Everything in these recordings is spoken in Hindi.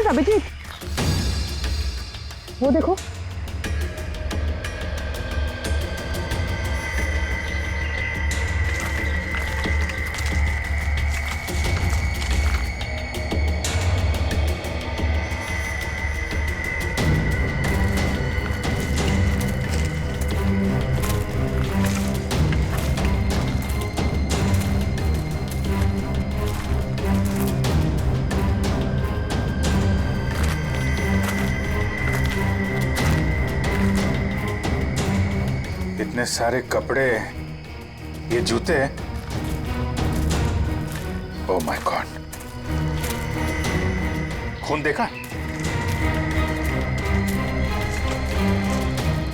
मिनट अभिजीत, वो देखो। इतने सारे कपड़े, ये जूते, ओह माय गॉड, खून देखा?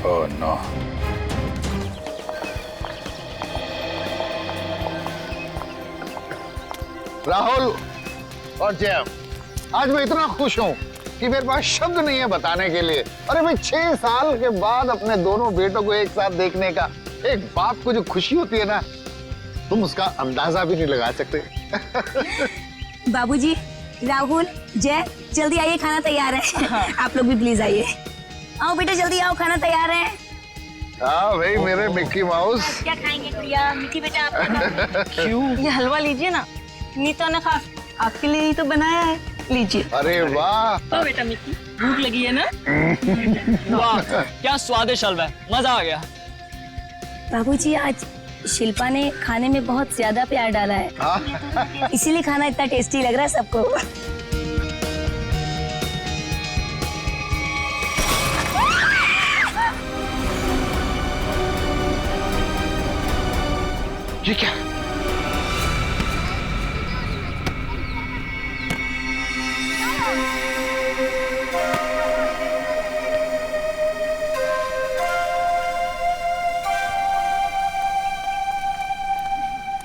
Oh no. राहुल और जय, आज मैं इतना खुश हूं कि मेरे पास शब्द नहीं है बताने के लिए। अरे भाई 6 साल के बाद अपने दोनों बेटों को एक साथ देखने का एक बाप को जो खुशी होती है ना, तुम उसका अंदाजा भी नहीं लगा सकते। बाबूजी, राहुल, जय, जल्दी आइए, खाना तैयार है। आप लोग भी प्लीज आइए। आओ बेटा, जल्दी आओ, खाना तैयार है। हाँ भाई मेरे मिक्की माउस। क्या खाएंगे गुड़िया? मिक्की बेटा आप क्यों? ये हलवा लीजिए ना, नीता ने खास आपके लिए ही तो बनाया है, लीजिए। अरे वाह। तो बेटा मिक्की, भूख लगी है ना? वाह क्या स्वादिष्ट हलवा है, मजा आ गया। बाबूजी, आज शिल्पा ने खाने में बहुत ज्यादा प्यार डाला है, इसीलिए खाना इतना टेस्टी लग रहा है सबको। ये क्या?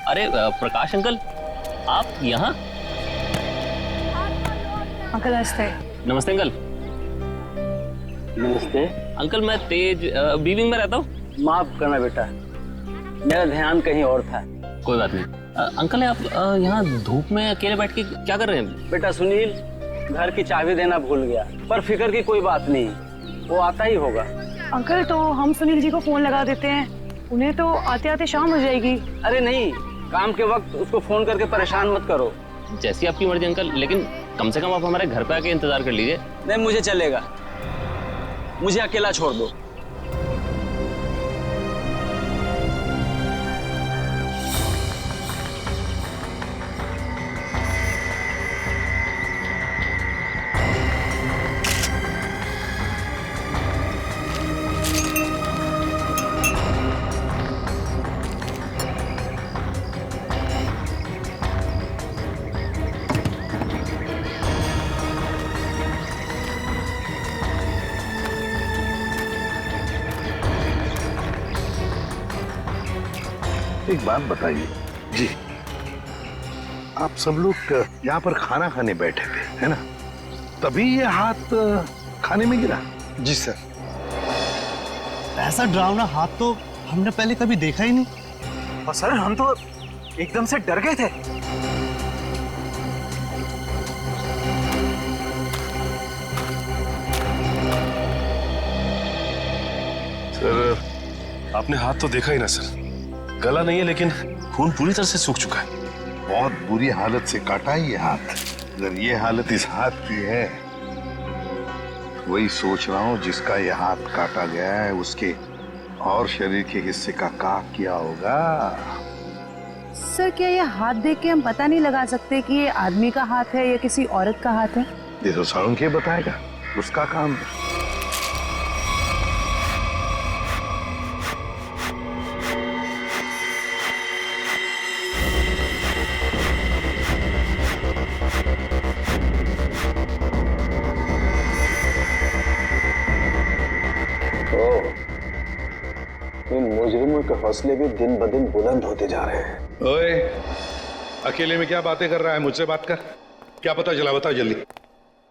अरे प्रकाश अंकल, आप यहाँ? अंकल नमस्ते। नमस्ते अंकल। नमस्ते। अंकल मैं तेज बीविंग में रहता हूँ। माफ करना बेटा, मेरा ध्यान कहीं और था। कोई बात नहीं। अंकल आप यहाँ धूप में अकेले बैठ के क्या कर रहे हैं? बेटा सुनील घर की चाबी देना भूल गया, पर फिक्र की कोई बात नहीं, वो आता ही होगा। अंकल तो हम सुनील जी को फोन लगा देते हैं, उन्हें तो आते आते शाम हो जाएगी। अरे नहीं, काम के वक्त उसको फोन करके परेशान मत करो। जैसी आपकी मर्जी अंकल, लेकिन कम से कम आप हमारे घर पे आके इंतजार कर लीजिए। नहीं मुझे चलेगा, मुझे अकेला छोड़ दो। एक बात बताइए जी, आप सब लोग यहाँ पर खाना खाने बैठे थे है ना, तभी ये हाथ खाने में गिरा? जी सर। ऐसा डरावना हाथ तो हमने पहले कभी देखा ही नहीं। और सर हम तो एकदम से डर गए थे। सर आपने हाथ तो देखा ही ना सर, गला नहीं है लेकिन खून पूरी तरह से सूख चुका है। बहुत बुरी हालत से काटा है ये हाथ। अगर ये हालत इस हाथ की है, वही सोच रहा हूँ जिसका ये हाथ काटा गया है उसके और शरीर के हिस्से का किया होगा। सर क्या ये हाथ देख के हम पता नहीं लगा सकते कि ये आदमी का हाथ है या किसी औरत का हाथ है? ये तो साउंड के बताएगा, उसका काम है। इन मुजरिमों के हौसले भी दिन ब दिन बुलंद होते जा रहे हैं। ओए, अकेले में क्या बातें कर रहा है? मुझसे बात कर। क्या पता चला, बताओ जल्दी।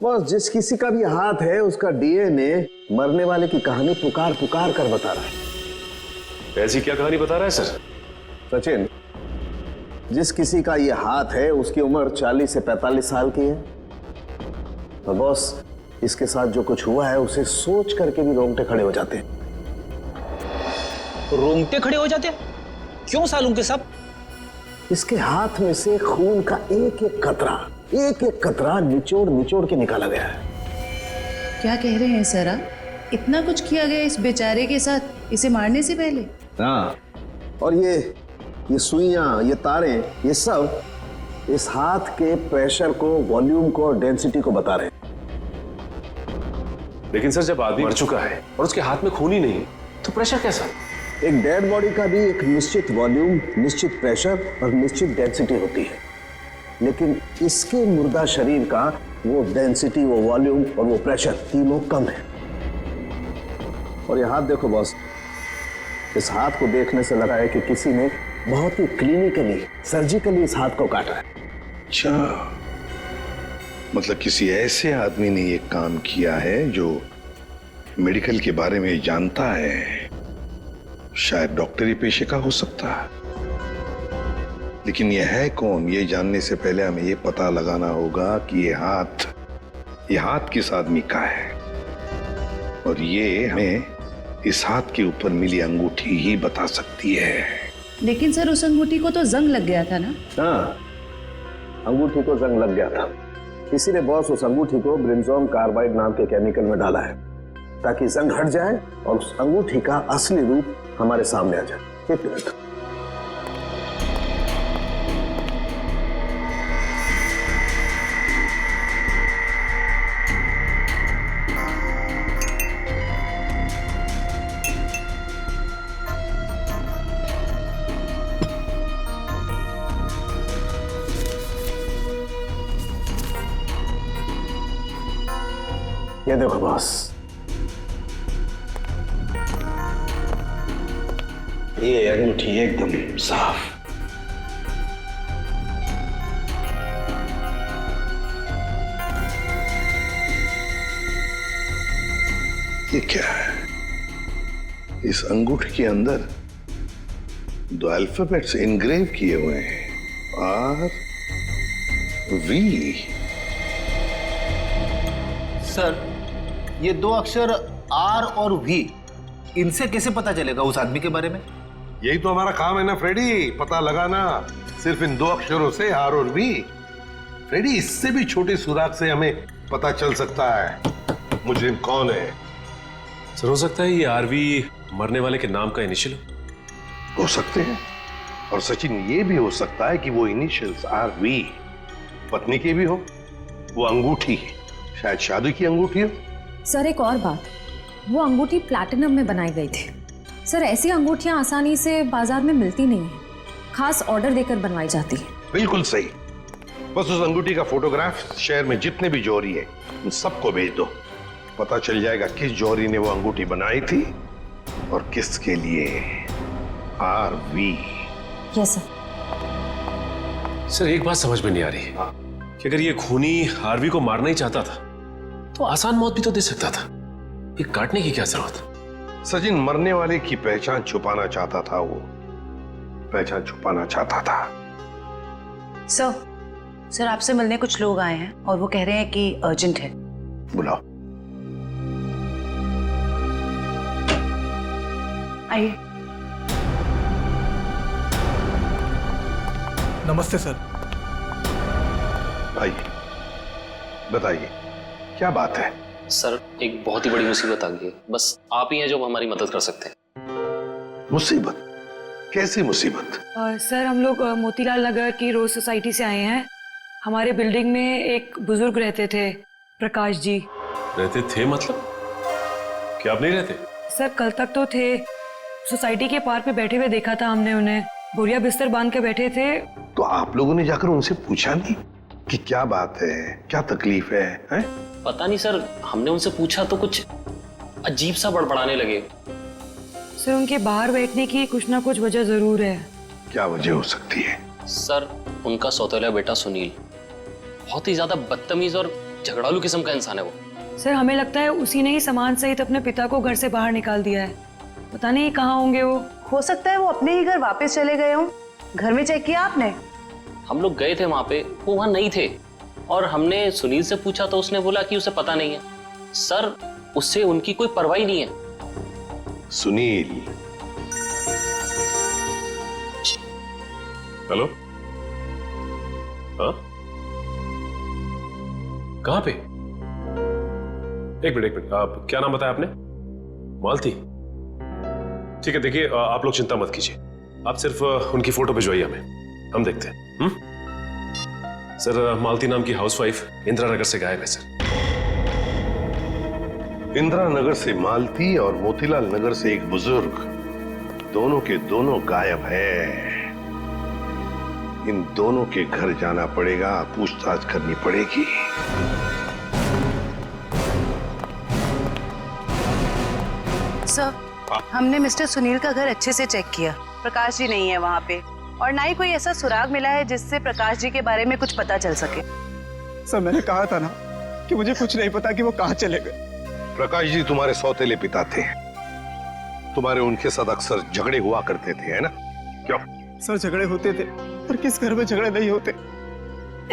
बस जिस किसी का भी हाथ है उसका डीएनए मरने वाले की कहानी पुकार पुकार कर बता रहा है। ऐसी क्या कहानी बता रहा है सर? सचिन, जिस किसी का ये हाथ है उसकी उम्र 40 से 45 साल की है। और बॉस, इसके साथ जो कुछ हुआ है उसे सोच करके भी रोंगटे खड़े हो जाते हैं। रोंगटे खड़े हो जाते? क्यों सालूम के साहब? इसके हाथ में से खून का एक एक कतरा निचोड़ निचोड़ के निकाला गया है। क्या कह रहे हैं सर आप? इतना कुछ किया गया इस बेचारे के साथ इसे मारने से पहले? हाँ, और ये सुइयां, ये तारें, ये सब इस हाथ के प्रेशर को, वॉल्यूम को और डेंसिटी को बता रहे हैं। लेकिन सर जब आदमी मर चुका है और उसके हाथ में खून ही नहीं है तो प्रेशर कैसा? एक डेड बॉडी का भी एक निश्चित वॉल्यूम, निश्चित प्रेशर और निश्चित डेंसिटी होती है, लेकिन इसके मुर्दा शरीर का वो डेंसिटी, वो वॉल्यूम और वो प्रेशर तीनों कम है। और ये हाथ देखो बॉस, इस हाथ को देखने से लगा है कि किसी ने बहुत ही क्लिनिकली, सर्जिकली इस हाथ को काटा है। अच्छा, मतलब किसी ऐसे आदमी ने ये काम किया है जो मेडिकल के बारे में जानता है। शायद डॉक्टरी पेशे का हो सकता है, लेकिन ये है कौन, ये जानने से पहले हमें ये पता लगाना होगा कि ये हाथ किस आदमी का है। और ये हमें इस हाथ के ऊपर मिली अंगूठी ही बता सकती है। लेकिन सर उस अंगूठी को तो जंग लग गया था ना? हाँ, अंगूठी को जंग लग गया था, इसीलिए बॉस उस अंगूठी को ब्रिंजोन कार्बाइड नाम के केमिकल में डाला है ताकि जंग हट जाए और उस अंगूठी का असली रूप हमारे सामने आ जाए। एक मिनट। ये देखो बॉस, ये अंगूठी एकदम साफ। ये क्या है? इस अंगूठी के अंदर दो अल्फाबेट्स इनग्रेव किए हुए हैं, आर वी। सर, ये दो अक्षर आर और वी, इनसे कैसे पता चलेगा उस आदमी के बारे में? यही तो हमारा काम है ना फ्रेडी, पता लगाना। सिर्फ इन दो अक्षरों से, आर और वी। फ्रेडी, इससे भी छोटे सुराग से हमें पता चल सकता है मुजरिम कौन है। सर हो सकता है ये आरवी मरने वाले के नाम का इनिशियल हो सकते हैं, और सचिन ये भी हो सकता है कि वो इनिशियल्स आर वी पत्नी के भी हो। वो अंगूठी शायद शादी की अंगूठी हो। सर एक और बात, वो अंगूठी प्लैटिनम में बनाई गई थी। सर ऐसी अंगूठियां आसानी से बाजार में मिलती नहीं है, खास ऑर्डर देकर बनवाई जाती है। बिल्कुल सही। बस उस अंगूठी का फोटोग्राफ शहर में जितने भी जौहरी है उन सबको भेज दो। पता चल जाएगा किस जौहरी ने वो अंगूठी बनाई थी और किसके लिए। R V. Yes sir. Sir एक बात समझ में नहीं आ रही कि अगर ये खूनी आरवी को मारना ही चाहता था तो आसान मौत भी तो दे सकता था, ये काटने की क्या जरूरत? सचिन मरने वाले की पहचान छुपाना चाहता था, वो पहचान छुपाना चाहता था। सर आपसे मिलने कुछ लोग आए हैं और वो कह रहे हैं कि अर्जेंट है। बुलाओ। आइए। नमस्ते सर। आइए, बताइए क्या बात है? सर एक बहुत ही बड़ी मुसीबत आ गई है, बस आप ही हैं जो हमारी मदद कर सकते हैं। मुसीबत? कैसी मुसीबत? सर हम लोग मोतीलाल नगर की रोज सोसाइटी से आए हैं। हमारे बिल्डिंग में एक बुजुर्ग रहते थे, प्रकाश जी। रहते थे मतलब? क्या आप नहीं रहते? सर कल तक तो थे, सोसाइटी के पार्क में बैठे हुए देखा था हमने उन्हें, बोरिया बिस्तर बांध के बैठे थे। तो आप लोगों ने जाकर उनसे पूछा नहीं कि क्या बात है, क्या तकलीफ है, हैं? पता नहीं सर, हमने उनसे पूछा तो कुछ अजीब सा बड़बड़ाने लगे। सर उनके बाहर बैठने की कुछ ना कुछ वजह जरूर है। क्या वजह हो सकती है? सर उनका सौतेला बेटा सुनील बहुत ही ज्यादा बदतमीज और झगड़ालू किस्म का इंसान है वो। सर हमें लगता है उसी ने ही सामान सहित अपने पिता को घर से बाहर निकाल दिया है। पता नहीं कहाँ होंगे वो। हो सकता है वो अपने ही घर वापस चले गए हों। घर में चेक किया आपने? हम लोग गए थे वहां पे, वो वहां नहीं थे। और हमने सुनील से पूछा तो उसने बोला कि उसे पता नहीं है। सर, उससे उनकी कोई परवाह नहीं है। सुनील। हेलो, हाँ, कहां पे? एक मिनट, आप क्या नाम बताया आपने? मालती। ठीक है, देखिए आप लोग चिंता मत कीजिए, आप सिर्फ उनकी फोटो भिजवाइए हमें, हम देखते हैं। सर, मालती नाम की हाउसवाइफ इंदिरा नगर से गायब है सर। इंदिरा नगर से मालती और मोतीलाल नगर से एक बुजुर्ग, दोनों के दोनों गायब है। इन दोनों के घर जाना पड़ेगा, पूछताछ करनी पड़ेगी। सर, हमने मिस्टर सुनील का घर अच्छे से चेक किया। प्रकाश जी नहीं है वहाँ पे, और ना ही कोई ऐसा सुराग मिला है जिससे प्रकाश जी के बारे में कुछ पता चल सके। सर, मैंने कहा था ना कि मुझे कुछ नहीं पता कि वो कहाँ चले गए। प्रकाश जी तुम्हारे सौतेले पिता थे, तुम्हारे उनके साथ अक्सर झगड़े हुआ करते थे, है ना? क्यों? सर, झगड़े होते थे, पर किस घर में झगड़े नहीं होते।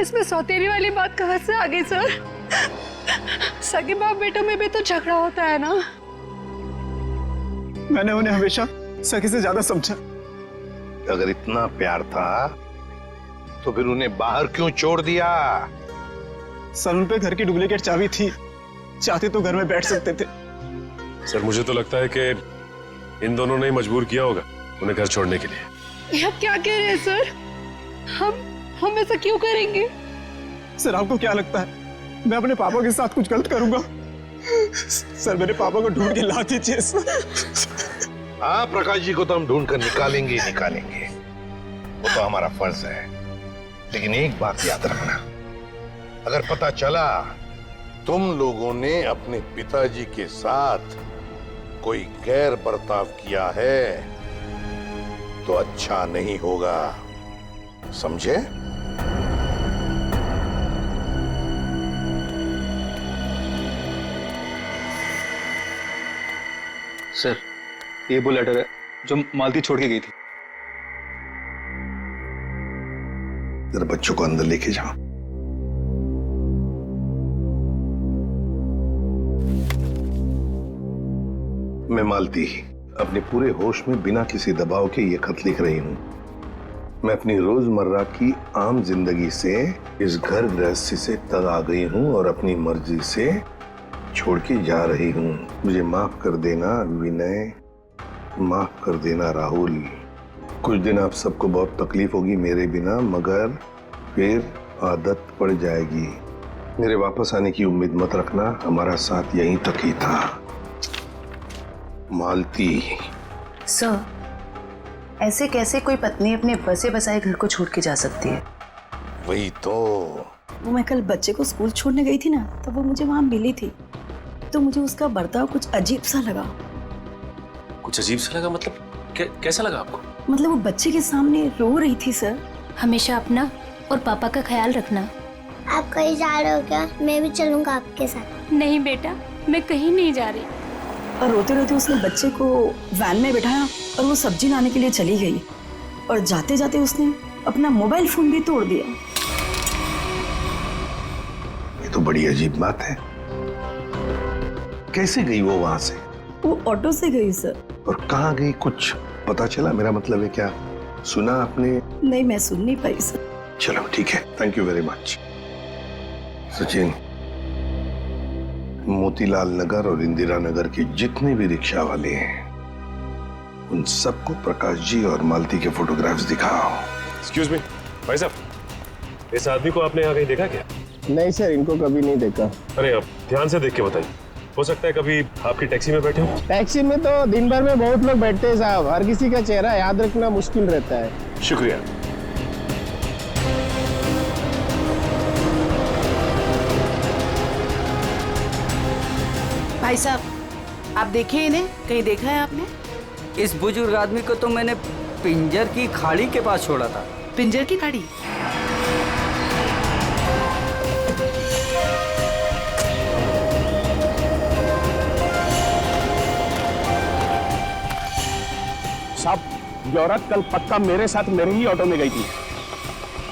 इसमें सौतेली वाली बात कहाँ से आ गई सर? सगे बाप बेटों में भी तो झगड़ा होता है ना। मैंने उन्हें हमेशा सगे से ज्यादा समझा। अगर इतना प्यार था तो फिर उन्हें बाहर क्यों छोड़ दिया? सर, उन पे घर की डुप्लीकेट चाबी थी, चाहते तो घर में बैठ सकते थे। सर, मुझे तो लगता है कि इन दोनों ने मजबूर किया होगा उन्हें घर छोड़ने के लिए। ये आप क्या कह रहे हैं सर? हम ऐसा क्यों करेंगे? सर, आपको क्या लगता है मैं अपने पापा के साथ कुछ गलत करूंगा? सर, मेरे पापा को ढूंढ के ला दीजिए। हाँ, प्रकाश जी को तो हम ढूंढ कर निकालेंगे। वो तो हमारा फर्ज है। लेकिन एक बात याद रखना, अगर पता चला तुम लोगों ने अपने पिताजी के साथ कोई गैर बर्ताव किया है तो अच्छा नहीं होगा, समझे? सर, ये वो लेटर है जो मालती छोड़ के गई थी। जरा बच्चों को अंदर लेके जाओ। मैं मालती अपने पूरे होश में बिना किसी दबाव के ये खत लिख रही हूँ। मैं अपनी रोजमर्रा की आम जिंदगी से इस घर गृहस्थी से तंग आ गई हूँ और अपनी मर्जी से छोड़ के जा रही हूँ। मुझे माफ कर देना विनय, माफ कर देना राहुल। कुछ दिन आप सबको बहुत तकलीफ होगी मेरे बिना, मगर फिर आदत पड़ जाएगी। मेरे वापस आने की उम्मीद मत रखना, हमारा साथ यहीं तक ही था। मालती। सर, ऐसे कैसे कोई पत्नी अपने बसे बसाए घर को छोड़ के जा सकती है? वही तो। वो मैं कल बच्चे को स्कूल छोड़ने गई थी ना, तब वो मुझे वहां मिली थी, तो मुझे उसका बर्ताव कुछ अजीब सा लगा। कुछ अजीब सा लगा मतलब? कैसा लगा आपको? मतलब वो बच्चे के सामने रो रही थी। सर, हमेशा अपना और पापा का ख्याल रखना। आप कहीं जा रहे हो क्या? मैं भी चलूंगा आपके साथ। नहीं बेटा, मैं कहीं नहीं जा रही। और रोते रोते उसने बच्चे को वैन में बिठाया और वो सब्जी लाने के लिए चली गई, और जाते जाते उसने अपना मोबाइल फोन भी तोड़ दिया। ये तो बड़ी अजीब बात है। कैसे गई वो वहां से? वो ऑटो से गई सर। और कहाँ गई कुछ पता चला? मेरा मतलब है क्या सुना आपने? नहीं, मैं सुन नहीं पाई सर। चलो ठीक है, thank you very much. Sachin, Motilal Nagar और इंदिरा नगर के जितने भी रिक्शा वाले हैं उन सबको प्रकाश जी और मालती के फोटोग्राफ्स दिखाओ। एक्सक्यूज मी, भाई साहब, इस आदमी को आपने यहाँ कहीं देखा क्या? नहीं सर, इनको कभी नहीं देखा। अरे आप ध्यान से देख के बताइए, हो सकता है कभी आपकी टैक्सी में बैठे हो। टैक्सी में तो दिन भर में बहुत लोग बैठते हैं साहब, हर किसी का चेहरा याद रखना मुश्किल रहता है। शुक्रिया। भाई साहब, आप देखिए इन्हें, कहीं देखा है आपने? इस बुजुर्ग आदमी को तो मैंने पिंजर की खाड़ी के पास छोड़ा था। पिंजर की खाड़ी? साहब, ये औरत कल पक्का मेरे साथ मेरे ही ऑटो में गई थी।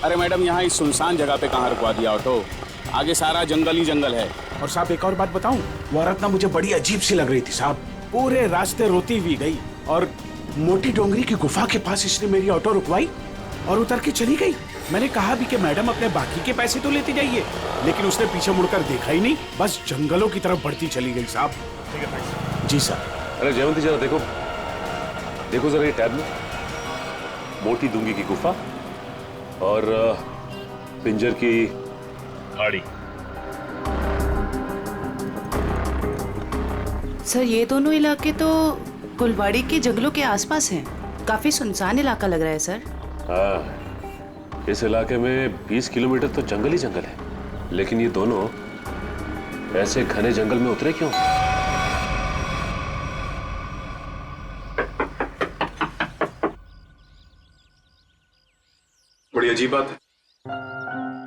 अरे मैडम, यहाँ इस सुनसान जगह पे कहाँ रुकवा दिया ऑटो? आगे सारा जंगल ही जंगल है। और साहब एक और बात बताऊं, वो औरत ना मुझे बड़ी अजीब सी लग रही थी साहब। पूरे रास्ते रोती हुई गई और मोटी डोंगरी की गुफा के पास इसने मेरी ऑटो रुकवाई और उतर के चली गई। मैंने कहा भी कि मैडम अपने बाकी के पैसे तो लेती जाइए, लेकिन उसने पीछे मुड़कर देखा ही नहीं, बस जंगलों की तरफ बढ़ती चली गई साहब। ठीक है जी सर। अरे जयवंती जरा देखो, देखो जरा ये टैब में मोटी डूंगी की गुफा और पिंजर की खाड़ी। सर ये दोनों इलाके तो कुलवाड़ी के जंगलों के आसपास हैं। काफी सुनसान इलाका लग रहा है सर। हाँ, इस इलाके में 20 किलोमीटर तो जंगल ही जंगल है, लेकिन ये दोनों ऐसे घने जंगल में उतरे क्यों? बड़ी अजीब बात है,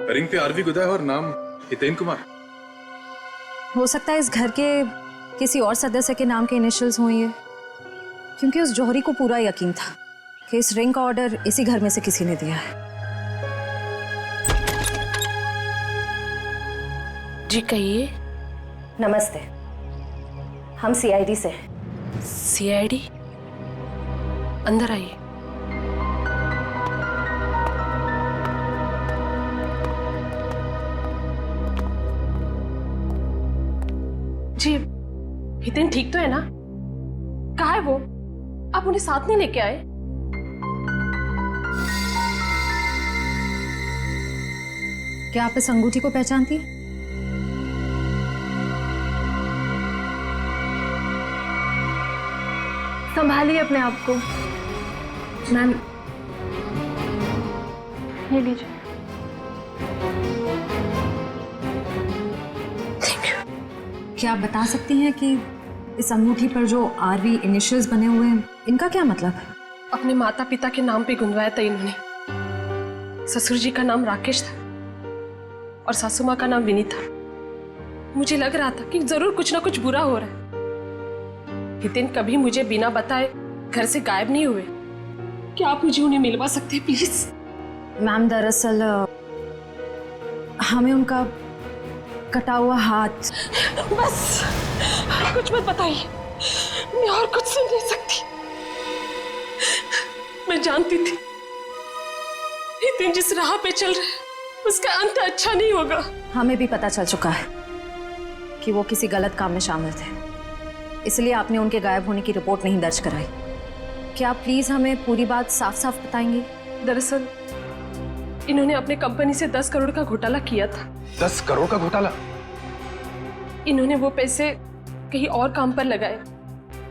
रिंग पे आरवी गुदा है और नाम हितेन कुमार। हो सकता है इस घर के किसी और सदस्य के नाम के इनिशियल्स हों ये, क्योंकि उस जौहरी को पूरा यकीन था कि इस रिंग का ऑर्डर इसी घर में से किसी ने दिया है। जी कहिए। नमस्ते, हम सीआईडी से हैं। सीआईडी? अंदर आइए। जी हितेन ठीक तो है ना? कहाँ है वो? आप उन्हें साथ नहीं लेके आए? क्या आप इस अंगूठी को पहचानती हैं? संभालिए अपने आप को। मैम ये लीजिए। क्या आप बता सकती हैं कि इस अंगूठी पर जो आरवी इनिशियल्स बने हुए हैं, इनका क्या मतलब है? अपने माता पिता के नाम पे गुंदवाया था इन्होंने। ससुर जी का नाम राकेश था और सासू माँ का नाम विनीता। मुझे लग रहा था कि जरूर कुछ ना कुछ बुरा हो रहा है। हितेन कभी मुझे बिना बताए घर से गायब नहीं हुए। क्या आप मुझे उन्हें मिलवा सकते हैं प्लीज? मैम दरअसल हमें उनका कटा हुआ हाथ। बस कुछ मत बताइए, मैं और कुछ सुन नहीं सकती। मैं जानती थी हितेन जिस राह पे चल रहे हैं उसका अंत अच्छा नहीं होगा। हमें भी पता चल चुका है कि वो किसी गलत काम में शामिल थे, इसलिए आपने उनके गायब होने की रिपोर्ट नहीं दर्ज कराई। क्या आप प्लीज हमें पूरी बात साफ साफ बताएंगी? दरअसल इन्होंने अपने कंपनी से 10 करोड़ का घोटाला किया था। 10 करोड़ का घोटाला? इन्होंने वो पैसे कहीं और काम पर लगाए।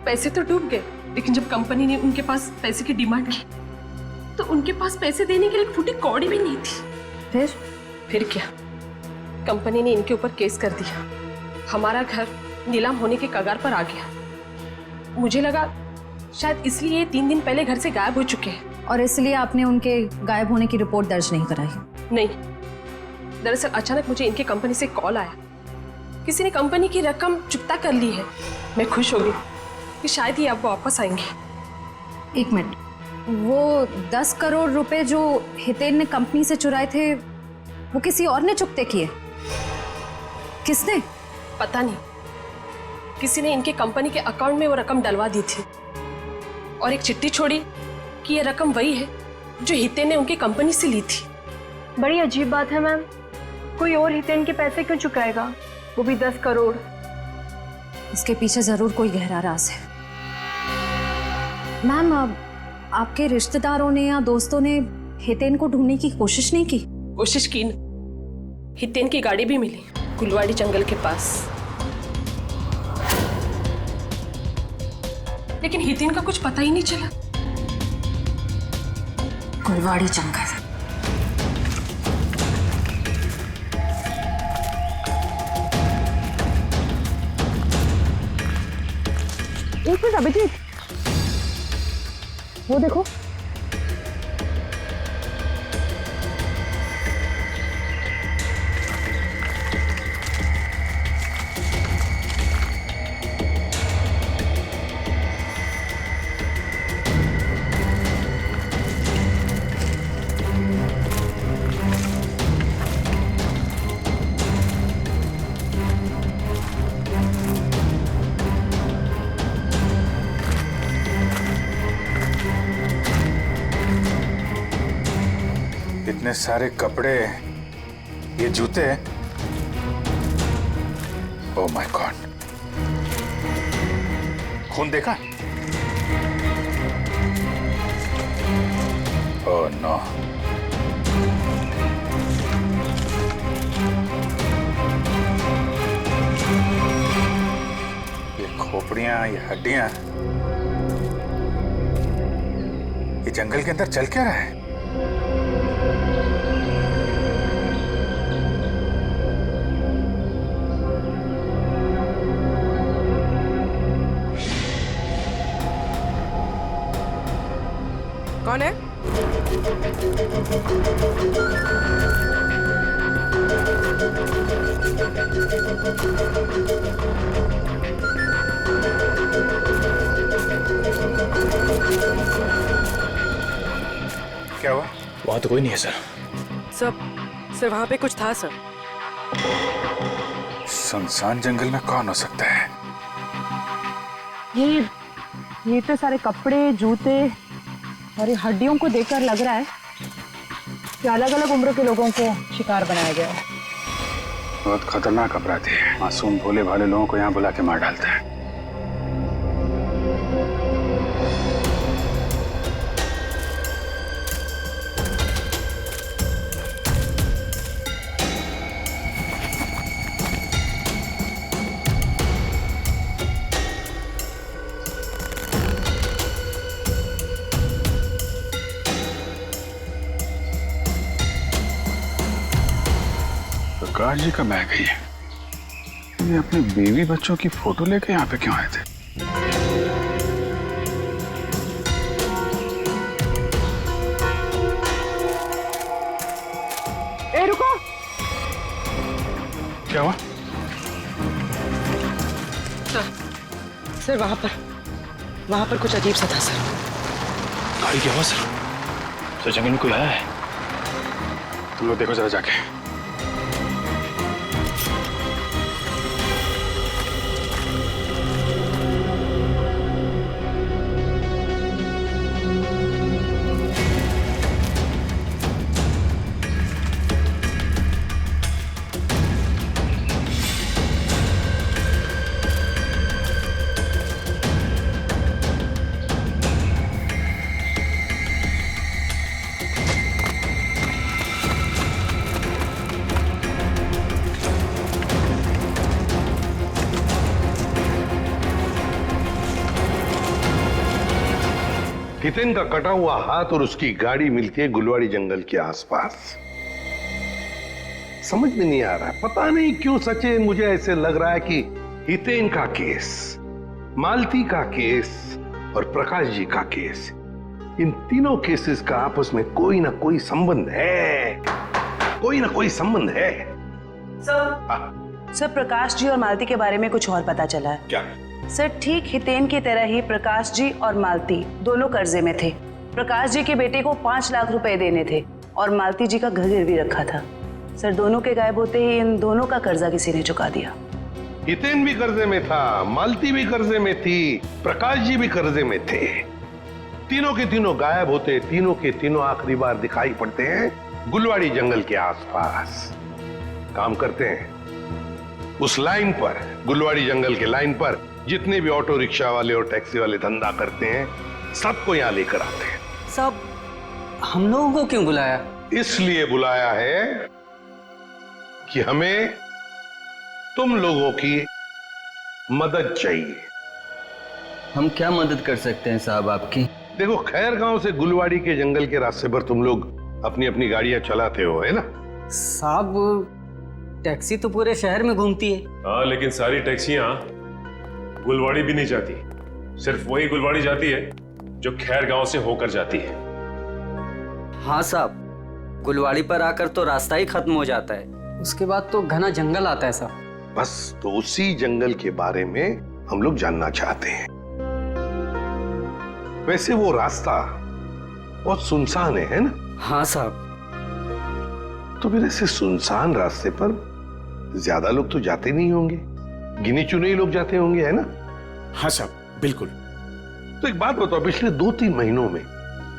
पैसे तो डूब गए, लेकिन जब कंपनी ने उनके पास पैसे की डिमांड की तो उनके पास पैसे देने के लिए एक फूटी कौड़ी भी नहीं थी। फिर क्या, कंपनी ने इनके ऊपर केस कर दिया। हमारा घर नीलाम होने के कगार पर आ गया। मुझे लगा शायद इसलिए ये 3 दिन पहले घर से गायब हो चुके हैं। और इसलिए आपने उनके गायब होने की रिपोर्ट दर्ज नहीं कराई? नहीं, दरअसल अचानक मुझे इनके कंपनी से कॉल आया, किसी ने कंपनी की रकम चुकता कर ली है। मैं खुश हो गई कि शायद ही अब वापस आएंगे। एक मिनट, वो 10 करोड़ रुपए जो हितेन ने कंपनी से चुराए थे वो किसी और ने चुकते किए? किसने? पता नहीं, किसी ने इनके कंपनी के अकाउंट में वो रकम डलवा दी थी और एक चिट्ठी छोड़ी कि ये रकम वही है जो हितेन ने उनकी कंपनी से ली थी। बड़ी अजीब बात है मैम, कोई और हितेन के पैसे क्यों चुकाएगा, वो भी 10 करोड़? इसके पीछे जरूर कोई गहरा राज है। मैम, आपके रिश्तेदारों ने या दोस्तों ने हितेन को ढूंढने की कोशिश नहीं की? कोशिश की न, हितेन की गाड़ी भी मिली कुलवाड़ी जंगल के पास, लेकिन हितेन का कुछ पता ही नहीं चला। कुलवाड़ी जंगल। एक मिनट अभिजीत, वो देखो। इतने सारे कपड़े, ये जूते, ओह माय गॉड, खून देखा? Oh no. ये खोपड़ियां, ये हड्डियां, ये जंगल के अंदर चल क्या रहा है? कौन है? क्या हुआ? वहां तो कोई नहीं है सर। सर वहां पे कुछ था सर। सुनसान जंगल में कौन हो सकता है? ये तो सारे कपड़े, जूते और ये हड्डियों को देखकर लग रहा है कि अलग अलग उम्र के लोगों को शिकार बनाया गया है। बहुत खतरनाक अपराधी है। मासूम भोले भाले लोगों को यहाँ बुला के मार डालता है। प्रकाश जी कब आ गई है? ये अपने बीवी बच्चों की फोटो लेके यहाँ पे क्यों आए थे? ए रुको! क्या हुआ? सर वहां पर कुछ अजीब सा था सर। गाड़ी क्या हुआ सर? सर जंगल में कोई आया है? तुम लोग देखो जरा जाके। हितेन का कटा हुआ हाथ और उसकी गाड़ी मिलती है गुलवाड़ी जंगल के आसपास। समझ में नहीं आ रहा, पता नहीं क्यों सचिन, मुझे ऐसे लग रहा है कि हितेन का केस, मालती का केस और प्रकाश जी का केस, इन तीनों केसेस का आपस में कोई ना कोई संबंध है, कोई ना कोई संबंध है। सर प्रकाश जी और मालती के बारे में कुछ और पता चला है। क्या? सर ठीक हितेन की तरह ही प्रकाश जी और मालती दोनों कर्जे में थे। प्रकाश जी के बेटे को 5 लाख रुपए देने थे और मालती जी का घर गिरवी रखा था। सर दोनों के गायब होते ही इन दोनों का कर्जा किसी ने चुका दिया। हितेन भी कर्जे में था, मालती भी कर्जे में थी, प्रकाश जी भी कर्जे में थे। तीनों के तीनों गायब होते, तीनों के तीनों आखिरी बार दिखाई पड़ते हैं गुलवाड़ी जंगल के आसपास। काम करते हैं उस लाइन पर, गुलवाड़ी जंगल के लाइन पर जितने भी ऑटो रिक्शा वाले और टैक्सी वाले धंधा करते हैं, सबको यहां लेकर आते हैं। सब हम लोगों को क्यों बुलाया? इसलिए बुलाया है कि हमें तुम लोगों की मदद चाहिए। हम क्या मदद कर सकते हैं साहब आपकी? देखो, खैर गांव से गुलवाड़ी के जंगल के रास्ते पर तुम लोग अपनी अपनी गाड़ियां चलाते हो, है ना? साहब टैक्सी तो पूरे शहर में घूमती है। हाँ, लेकिन सारी टैक्सियां गुलवाड़ी भी नहीं जाती। सिर्फ वही गुलवाड़ी जाती है जो खैर गांव से होकर जाती है। हाँ साहब, गुलवाड़ी पर आकर तो रास्ता ही खत्म हो जाता है, उसके बाद तो घना जंगल आता है साहब। बस तो उसी जंगल के बारे में हम लोग जानना चाहते हैं। वैसे वो रास्ता बहुत सुनसान है ना? हाँ साहब। तो फिर ऐसे सुनसान रास्ते पर ज्यादा लोग तो जाते नहीं होंगे, गिने चुने ही लोग जाते होंगे, है ना? हाँ साहब, बिल्कुल। तो एक बात बताओ, पिछले 2-3 महीनों में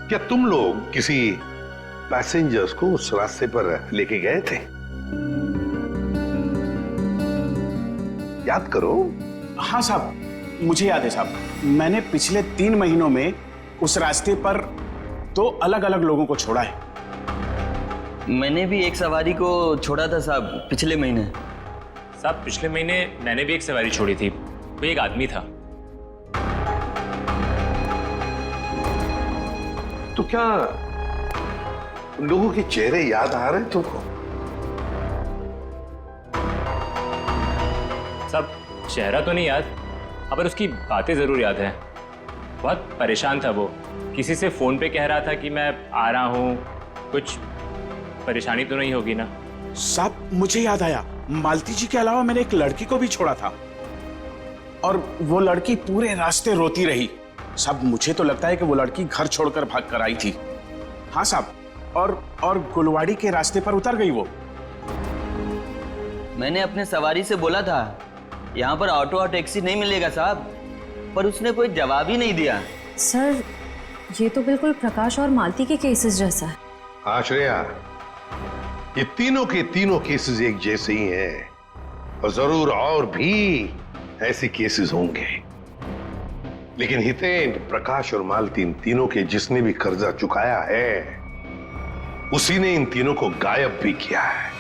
क्या तुम लोग किसी पैसेंजर्स को उस रास्ते पर लेके गए थे। याद करो। हाँ साहब, मुझे याद है साहब। मैंने पिछले 3 महीनों में उस रास्ते पर 2 अलग-अलग लोगों को छोड़ा है। मैंने भी एक सवारी को छोड़ा था साहब पिछले महीने। साहब पिछले महीने मैंने भी एक सवारी छोड़ी थी, वो एक आदमी था। तो क्या उन लोगों के चेहरे याद आ रहे हैं तुमको? साहब चेहरा तो नहीं याद, पर उसकी बातें जरूर याद है। बहुत परेशान था वो, किसी से फोन पे कह रहा था कि मैं आ रहा हूँ, कुछ परेशानी तो नहीं होगी ना? साहब मुझे याद आया, मालती जी के अलावा मैंने एक लड़की को भी छोड़ा था और वो लड़की पूरे रास्ते रोती रही। साहब मुझे तो लगता है कि वो लड़की घर छोड़कर भाग कर आई थी। हाँ साहब, और गुलवाड़ी के रास्ते पर उतर गई वो। मैंने अपने सवारी से बोला था यहाँ पर ऑटो और टैक्सी नहीं मिलेगा साहब, पर उसने कोई जवाब ही नहीं दिया। सर ये तो बिल्कुल प्रकाश और मालती के केसेस जैसा है। हाँ श्रेया, ये तीनों के तीनों केसेस एक जैसे ही हैं और जरूर और भी ऐसे केसेस होंगे। लेकिन हितेन, प्रकाश और मालती, इन तीनों के जिसने भी कर्जा चुकाया है उसी ने इन तीनों को गायब भी किया है।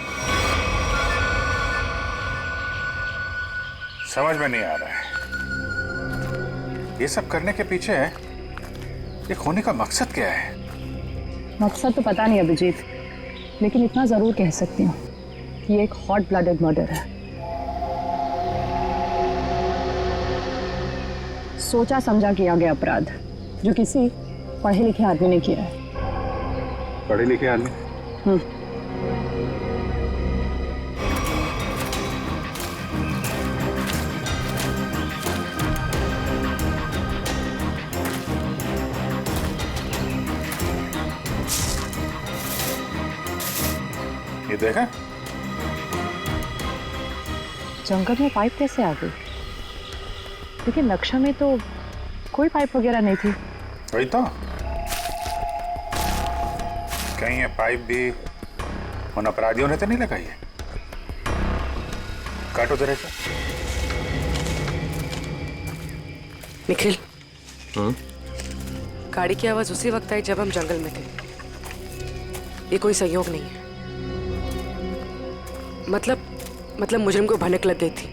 समझ में नहीं आ रहा है ये सब करने के पीछे ये खोने का मकसद क्या है? मकसद तो पता नहीं अभिजीत, लेकिन इतना जरूर कह सकती हूँ कि ये एक हॉट ब्लडेड मर्डर है। सोचा समझा किया गया अपराध जो किसी पढ़े लिखे आदमी ने किया है। पढ़े लिखे आदमी? ये देखा? जंगल में पाइप कैसे आ गई? लेकिन नक्शा में तो कोई पाइप वगैरह नहीं थी। वही तो, कहीं ये पाइप भी उन अपराधियों ने तो नहीं लगाई है। काटो जरा सा। निखिल, गाड़ी की आवाज उसी वक्त आई जब हम जंगल में थे। ये कोई संयोग नहीं है। मतलब मुजरिम को भनक लग गई थी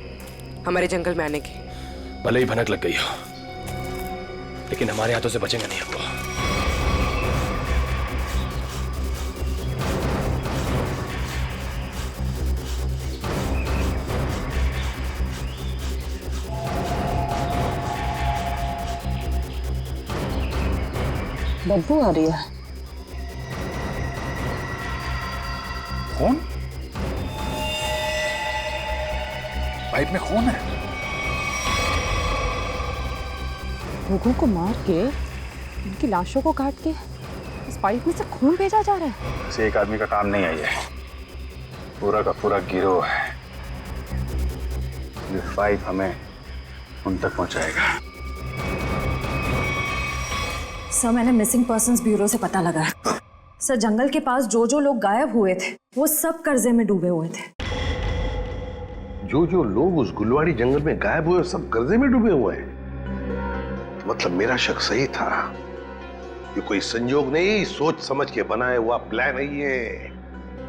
हमारे जंगल में आने की। भले ही भनक लग गई हो, लेकिन हमारे हाथों से बचेंगे नहीं हमको। बदबू आ रही है। खून? पाइप में खून है। लोगों को मार के, उनकी लाशों को काट के इस पाइप में से खून भेजा जा रहा है। इसे एक आदमी का काम नहीं है, ये पूरा का पूरा गिरोह है। ये पाइप हमें उन तक पहुंचाएगा। सर मैंने मिसिंग पर्संस ब्यूरो से पता लगाया। सर जंगल के पास जो जो लोग गायब हुए थे वो सब कर्जे में डूबे हुए थे। जो जो लोग उस गुलवाड़ी जंगल में गायब हुए सब कर्जे में डूबे हुए हैं। मतलब मेरा शक सही था। ये कोई संयोग नहीं, सोच समझ के बनाया हुआ प्लान है ये,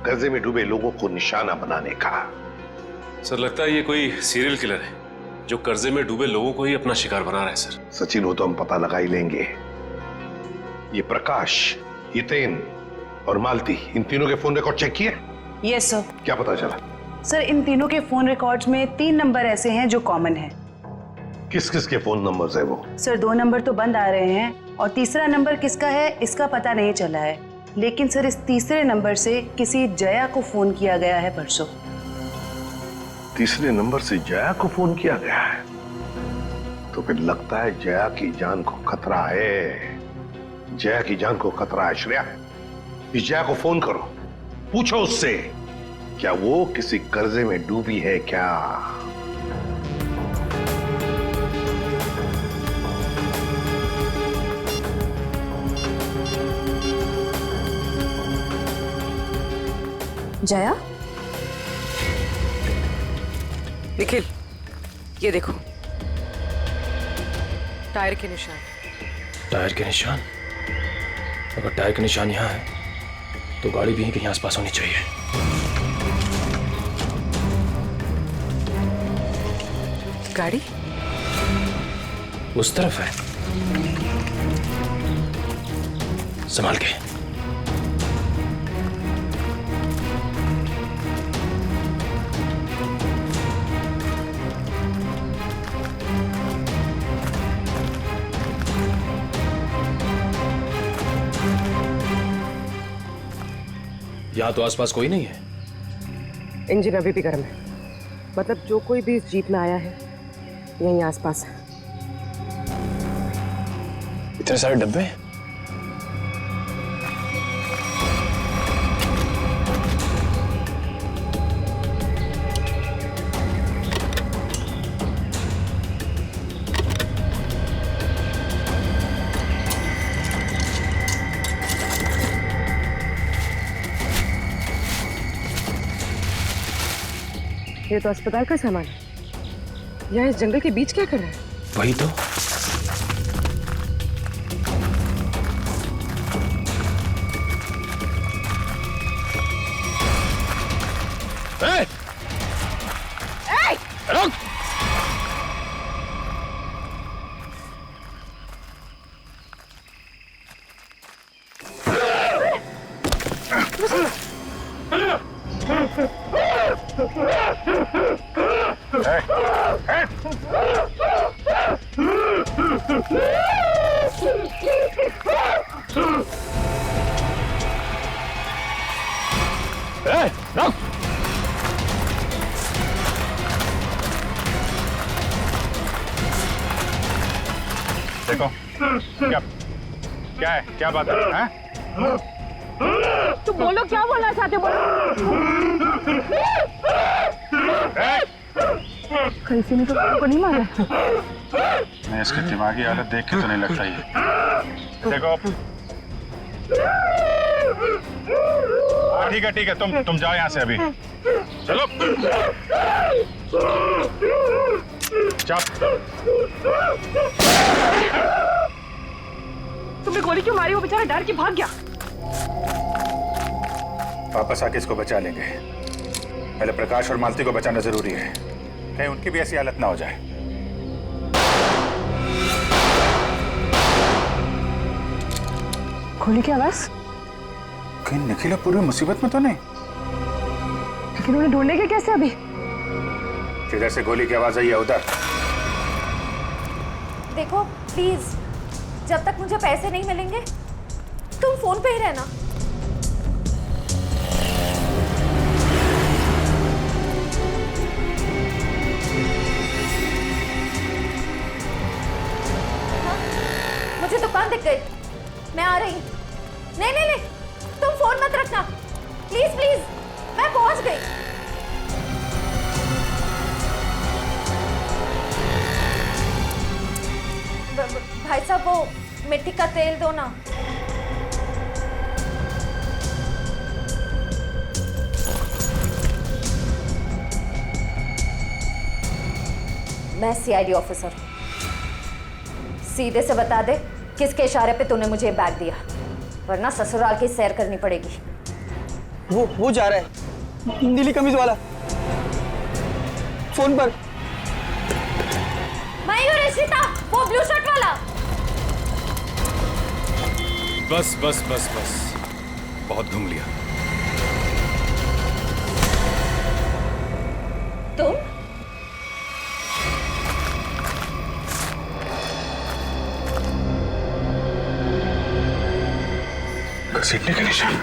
कर्जे में डूबे लोगों को निशाना बनाने का। सर लगता है ये कोई सीरियल किलर है जो कर्जे में डूबे लोगों को ही अपना शिकार बना रहा है। सर सचिन हो तो हम पता लगा ही लेंगे। ये प्रकाश, हितेन और मालती, इन तीनों के फोन रिकॉर्ड चेक किए? Yes sir. क्या पता चला? सर इन तीनों के फोन रिकॉर्ड्स में 3 नंबर ऐसे हैं जो कॉमन हैं। किस किस के फोन नंबर्स है वो? सर 2 नंबर तो बंद आ रहे हैं और तीसरा नंबर किसका है इसका पता नहीं चला है। लेकिन सर इस तीसरे नंबर से किसी जया को फोन किया गया है परसों। तीसरे नंबर से जया को फोन किया गया है? तो फिर लगता है जया की जान को खतरा है। जया की जान को खतरा है। श्रेया, इस जया को फोन करो, पूछो उससे क्या वो किसी कर्जे में डूबी है क्या। जया, निखिल, ये देखो टायर के निशान। टायर के निशान? अगर टायर के निशान यहाँ है तो गाड़ी भी यहीं कहीं आसपास होनी चाहिए। गाड़ी उस तरफ है, संभाल के। यहाँ तो आसपास कोई नहीं है। इंजन अभी भी गर्म है, मतलब जो कोई भी इस जीप में आया है यहीं आसपास है। इतने सारे डब्बे हैं। ये तो अस्पताल का सामान है। यहाँ इस जंगल के बीच क्या कर रहा है? वही तो। रुक! देखो क्या है, क्या बात है? तुम बोलो, क्या बोलना चाहते हो? कहीं से नहीं तो को नहीं मारा। मैं इसकी दिमागी हालत देख के तो नहीं लगता ये। देखो ठीक है, तुम जाओ यहाँ से अभी। चलो तुमने गोली क्यों मारी? वो बेचारा डर के भाग गया। वापस आके इसको बचा लेंगे। पहले प्रकाश और मालती को बचाना जरूरी है, कहीं उनकी भी ऐसी हालत ना हो जाए। गोली की आवाज? कहीं निखिला पूरी मुसीबत में तो नहीं? लेकिन उन्हें ढूंढेंगे कैसे अभी? जिधर से गोली की आवाज आई है उधर। देखो प्लीज, जब तक मुझे पैसे नहीं मिलेंगे तुम फोन पे ही रहना। मुझे दुकान दिख गई, मैं आ रही। नहीं, तुम फोन मत रखना प्लीज प्लीज, मैं पहुंच गई। भाई साहब वो मिट्टी का तेल दो ना। मैं सीआईडी ऑफिसर हूं, सीधे से बता दे किसके इशारे पे तूने मुझे बैग दिया, वरना ससुराल की सैर करनी पड़ेगी। वो जा रहा है, नीली कमीज वाला, फोन पर। मयूर, इशिता, वो ब्लू शर्ट वाला। बस बहुत घूम लिया। तुम घसीटने का निशान।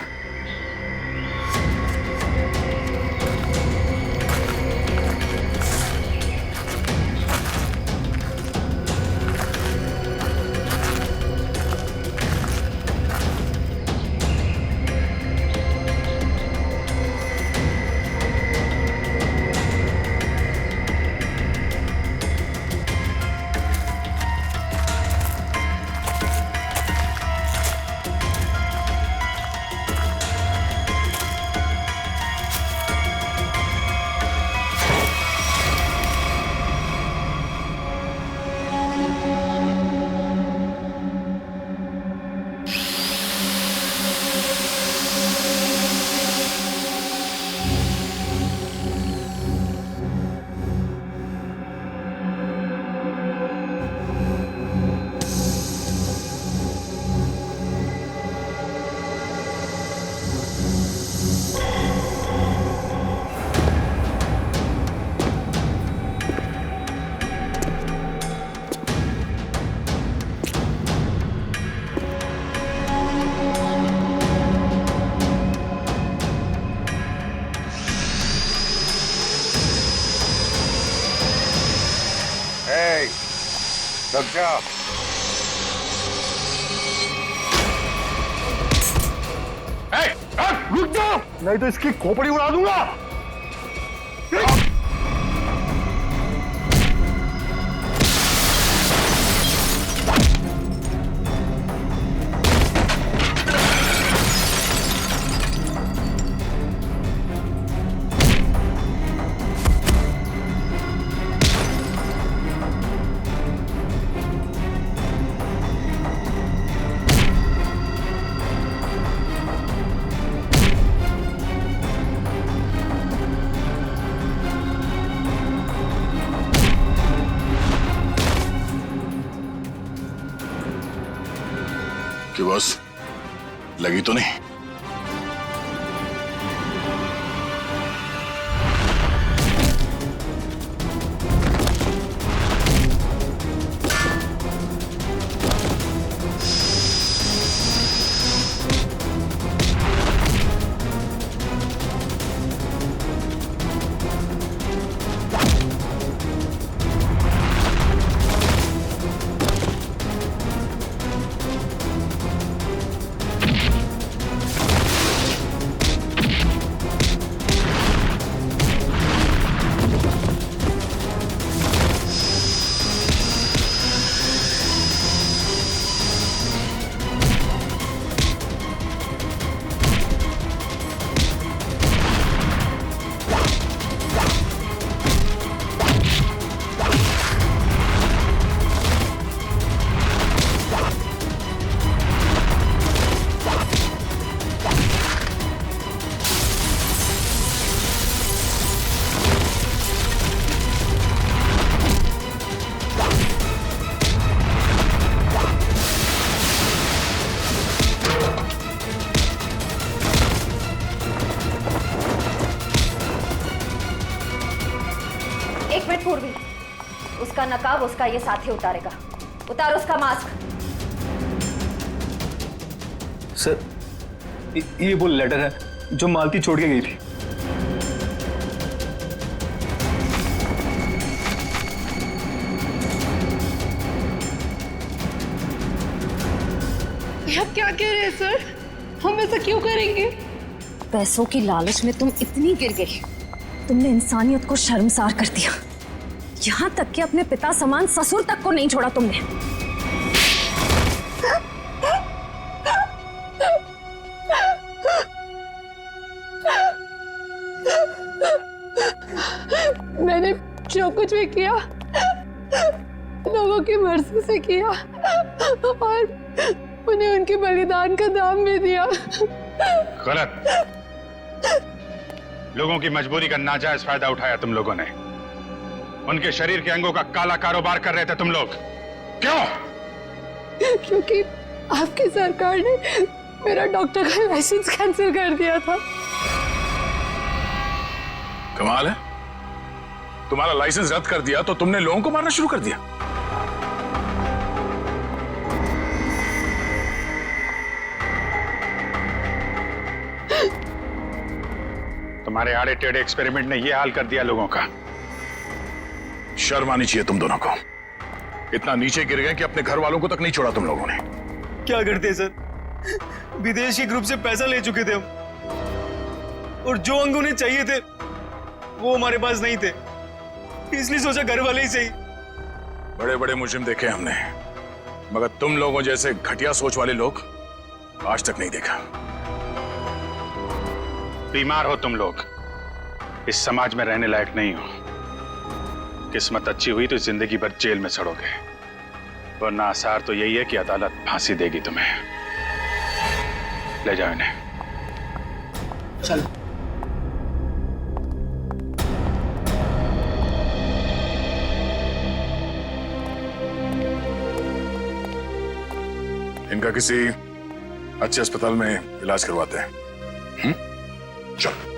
सत्या, रुक जाओ, नहीं तो इसकी खोपड़ी उड़ा दूंगा। कि बस लगी तो नहीं? पूर्वी, उसका नकाब उसका ये साथी उतारेगा। उतार उसका मास्क। सर, ये वो लेटर है जो मालती छोड़ के गई थी। आप क्या कह रहे हैं सर? हम ऐसा क्यों करेंगे? पैसों की लालच में तुम इतनी गिर गई, तुमने इंसानियत को शर्मसार कर दिया। यहाँ तक कि अपने पिता समान ससुर तक को नहीं छोड़ा तुमने। मैंने जो कुछ भी किया लोगों की मर्जी से किया और उन्हें उनके बलिदान का दाम भी दिया। गलत। लोगों की मजबूरी का नाजायज फायदा उठाया तुम लोगों ने। उनके शरीर के अंगों का काला कारोबार कर रहे थे तुम लोग। क्यों? क्योंकि आपकी सरकार ने मेरा डॉक्टर का लाइसेंस कैंसिल कर दिया था। कमाल है, तुम्हारा लाइसेंस रद्द कर दिया तो तुमने लोगों को मारना शुरू कर दिया। तुम्हारे आड़े टेढ़े एक्सपेरिमेंट ने यह हाल कर दिया लोगों का। शर्म आनी चाहिए तुम दोनों को। इतना नीचे गिर गए कि अपने घर वालों को तक नहीं छोड़ा तुम लोगों ने। क्या करते सर, विदेशी ग्रुप से पैसा ले चुके थे हम, और जो अंग उन्हें चाहिए थे वो हमारे पास नहीं थे, इसलिए सोचा घर वाले ही सही। बड़े बड़े मुजरिम देखे हमने, मगर तुम लोगों जैसे घटिया सोच वाले लोग आज तक नहीं देखा। बीमार हो तुम लोग, इस समाज में रहने लायक नहीं हो। किस्मत अच्छी हुई तो जिंदगी भर जेल में सड़ोगे, वरना आसार तो यही है कि अदालत फांसी देगी तुम्हें। ले जाओ इन्हें। चल। इनका किसी अच्छे अस्पताल में इलाज करवाते हैं। चल।